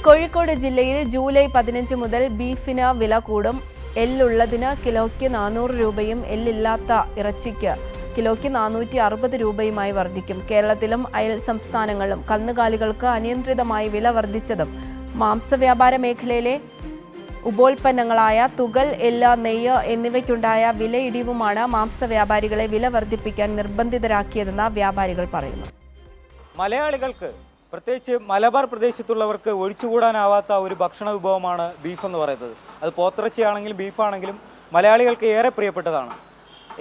കോഴിക്കോട് ജില്ലയിൽ ജൂലൈ 15 മുതൽ ബീഫിന് വില കൂടും. എല്ലുള്ളതിന് കിലോയ്ക്ക് 400 രൂപയും എല്ലില്ലാത്ത ഇറച്ചിക്ക് കിലോയ്ക്ക് 460 രൂപയുമായി വർദ്ധിക്കും. കേരളത്തിലും അയൽ സംസ്ഥാനങ്ങളിലും കന്നുകാലികൾക്ക് അനിയന്ത്രിതമായി വില വർദ്ധിച്ചതും മാംസവ്യാപാര മേഖലയിലെ ഉപോൽപ്പന്നങ്ങളായ തുകൽ, എല്ല്, നെയ്യ് എന്നിവയ്ക്കുണ്ടായ വിലയിടിവുമാണ് മാംസവ്യാപാരികളെ വില വർദ്ധിപ്പിക്കാൻ നിർബന്ധിതരാക്കിയതെന്ന് വ്യാപാരികൾ പറയുന്നു. മലയാളികൾക്ക്, പ്രത്യേകിച്ച് മലബാർ പ്രദേശത്തുള്ളവർക്ക് ഒഴിച്ചുകൂടാനാവാത്ത ഒരു ഭക്ഷണ വിഭവമാണ് ബീഫ് എന്ന് പറയുന്നത്. അത് പോത്തിറച്ചിയാണെങ്കിലും ബീഫാണെങ്കിലും മലയാളികൾക്ക് ഏറെ പ്രിയപ്പെട്ടതാണ്.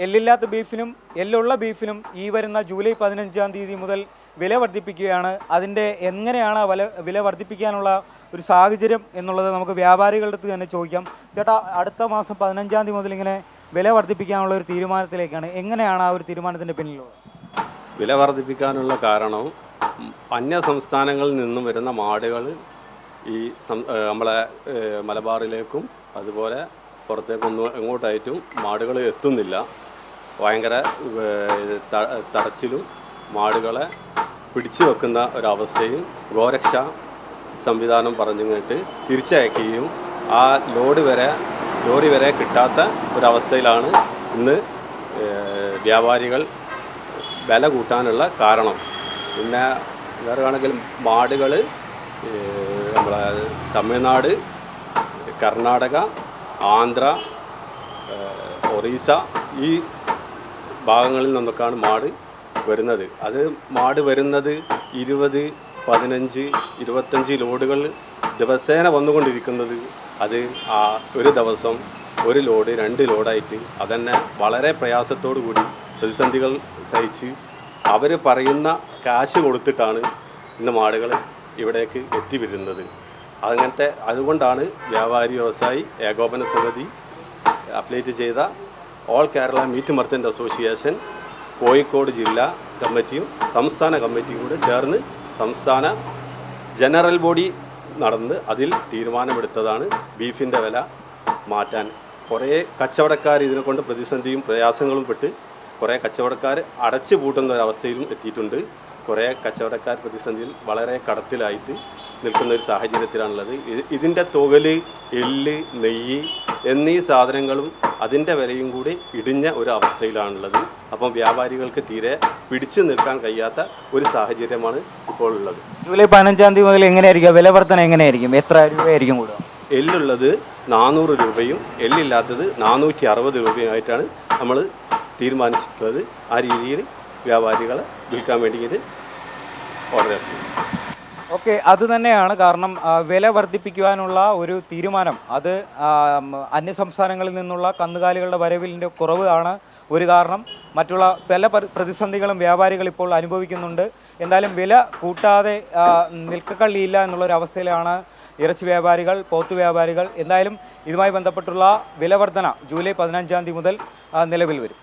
എല്ലില്ലാത്ത ബീഫിനും എല്ലുള്ള ബീഫിനും ഈ വരുന്ന ജൂലൈ 15 തീയതി മുതൽ വില വർദ്ധിപ്പിക്കുകയാണ്. അതിൻ്റെ എങ്ങനെയാണ് വില വർദ്ധിപ്പിക്കാനുള്ള ഒരു സാഹചര്യം എന്നുള്ളത് നമുക്ക് വ്യാപാരികളുടെ അടുത്ത് തന്നെ ചോദിക്കാം. ചേട്ടാ, അടുത്ത മാസം 15 തീയതി മുതൽ ഇങ്ങനെ വില വർദ്ധിപ്പിക്കാനുള്ള ഒരു തീരുമാനത്തിലേക്കാണ്. എങ്ങനെയാണ് ആ ഒരു തീരുമാനത്തിൻ്റെ പിന്നിലുള്ളത്? വില വർദ്ധിപ്പിക്കാനുള്ള കാരണം അന്യ സംസ്ഥാനങ്ങളിൽ നിന്നും വരുന്ന മാടുകൾ ഈ നമ്മളെ മലബാറിലേക്കും അതുപോലെ പുറത്തേക്കൊന്നും എങ്ങോട്ടായിട്ടും മാടുകൾ എത്തുന്നില്ല. ഭയങ്കര തടച്ചിലും മാടുകളെ പിടിച്ചു വെക്കുന്ന ഒരവസ്ഥയും ഗോരക്ഷ സംവിധാനം പറഞ്ഞിട്ട് തിരിച്ചയക്കുകയും ആ ലോറി വരെ കിട്ടാത്ത ഒരവസ്ഥയിലാണ് ഇന്ന് വ്യാപാരികൾ വില കൂട്ടാനുള്ള കാരണം. പിന്നെ വേറെ ആണെങ്കിൽ മാടുകൾ നമ്മളെ തമിഴ്നാട്, കർണാടക, ആന്ധ്ര, ഒറീസ ഈ ഭാഗങ്ങളിൽ നിന്നൊക്കെയാണ് മാട് വരുന്നത്. അത് മാട് വരുന്നത് 20, 15, 25 ലോഡുകൾ ദിവസേന വന്നുകൊണ്ടിരിക്കുന്നത്. അത് ഒരു ദിവസം ഒരു ലോഡ് 2 ലോഡായിട്ട് അതന്നെ വളരെ പ്രയാസത്തോടു കൂടി പ്രതിസന്ധികൾ സഹിച്ച് അവർ പറയുന്ന കാശ് കൊടുത്തിട്ടാണ് ഇന്ന് മാടുകൾ ഇവിടേക്ക് എത്തിവരുന്നത്. അതുകൊണ്ടാണ് വ്യാപാരി വ്യവസായി ഏകോപന സമിതി അപ്ലേറ്റ് ചെയ്ത all Kerala meat merchant association Kozhikode ജില്ലാ കമ്മിറ്റിയും സംസ്ഥാന കമ്മിറ്റിയും കൂടെ ചേർന്ന് സംസ്ഥാന ജനറൽ ബോഡി നടന്ന് അതിൽ തീരുമാനമെടുത്തതാണ് ബീഫിൻ്റെ വില മാറ്റാൻ. കുറേ കച്ചവടക്കാർ ഇതിനെ കൊണ്ട് പ്രതിസന്ധിയും പ്രയാസങ്ങളും പെട്ട് കുറേ കച്ചവടക്കാർ അടച്ചു പൂട്ടുന്ന ഒരവസ്ഥയിലും എത്തിയിട്ടുണ്ട്. കുറേ കച്ചവടക്കാർ പ്രതിസന്ധിയിൽ വളരെ കടത്തിലായിട്ട് നിൽക്കുന്ന ഒരു സാഹചര്യത്തിലാണുള്ളത്. ഇതിൻ്റെ തുകല്, എല്ല്, നെയ്യ് എന്നീ സാധനങ്ങളും അതിൻ്റെ വിലയും കൂടി ഇടിഞ്ഞ ഒരു അവസ്ഥയിലാണുള്ളത്. അപ്പം വ്യാപാരികൾക്ക് തീരെ പിടിച്ചു നിൽക്കാൻ കഴിയാത്ത ഒരു സാഹചര്യമാണ് ഇപ്പോൾ ഉള്ളത്. ജൂലൈ 15 തീയതി മുതൽ എങ്ങനെയായിരിക്കും വില വർധന? എങ്ങനെയായിരിക്കും? എത്ര രൂപയായിരിക്കും കൂടുക? എല്ലുള്ളത് 400 രൂപയും എല്ലില്ലാത്തത് 460 രൂപയുമായിട്ടാണ് നമ്മൾ തീരുമാനിച്ചിട്ടുള്ളത്. ആ രീതിയിൽ വ്യാപാരികളെ വിൽക്കാൻ വേണ്ടിയിട്ട് ഓർഡർ ചെയ്തു. ഓക്കെ, അത് തന്നെയാണ് കാരണം. വില വർദ്ധിപ്പിക്കുവാനുള്ള ഒരു തീരുമാനം അത് അന്യസംസ്ഥാനങ്ങളിൽ നിന്നുള്ള കന്നുകാലികളുടെ വരവിൻ്റെ കുറവ് ആണ് ഒരു കാരണം. മറ്റുള്ള പല പ്രതിസന്ധികളും വ്യാപാരികൾ ഇപ്പോൾ അനുഭവിക്കുന്നുണ്ട്. എന്തായാലും വില കൂട്ടാതെ നിൽക്കക്കള്ളിയില്ല എന്നുള്ളൊരവസ്ഥയിലാണ് ഇറച്ചി വ്യാപാരികൾ, പോത്ത് വ്യാപാരികൾ. എന്തായാലും ഇതുമായി ബന്ധപ്പെട്ടുള്ള വില വർധന ജൂലൈ 15 തീയതി മുതൽ നിലവിൽ വരും.